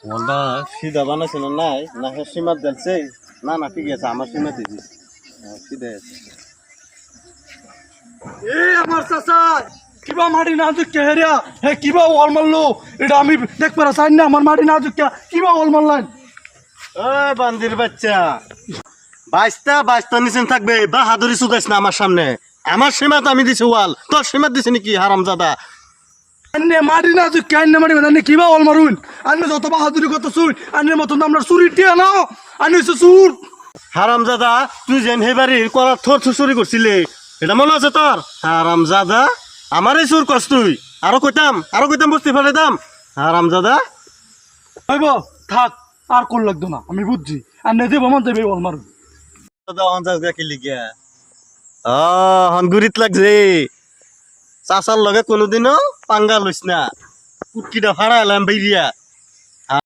ওটা সিধা বানাইছে না নাই না হে সীমা দিলছে না না ঠিক আছে আমার সীমা দিয়ে দিস সিধা আছে আমার চাচা কিবা মাটি না জুকিয়া হেরিয়া হে কিবা ওয়াল মারলো এটা আমি দেখতে চাই না আমার মাটি না জুকিয়া কিবা ওয়াল মারলেন ওই বান্দির বাচ্চা বাইশটা নিচে থাকবে বাহাদুরি চুকাইস না আমার সামনে আমার সীমা তো আমি দিছি ওয়াল তোর সীমা দিছি নাকি হারামজাদা আন্নে মাটি না জুকিয়া আন্নে মাটি মানে কিবা ওয়াল মারুন আন্নে যত বাহাদুরি কত চুর আন্নের মতন আমরা চুরি টিয়া না আন্নে হচ্ছে চুর হারামজাদা তুই যেন হে বাড়ির করার থর চুরি করছিলি এটা মনে আছে তোর হারামজাদা আমারই চুর কস তুই আরো কইতাম বুঝতে পারে দাম হারামজাদা ভাইব থাক আর কোন লাগতো না আমি বুঝছি আন্নে দেব মন দেবে ওয়াল মারুন গুরিত লাগছে চাচার লগে কোনোদিনও পাঙ্গা লইস না কুটকিটা ফাড়া এলাম বাইরিয়া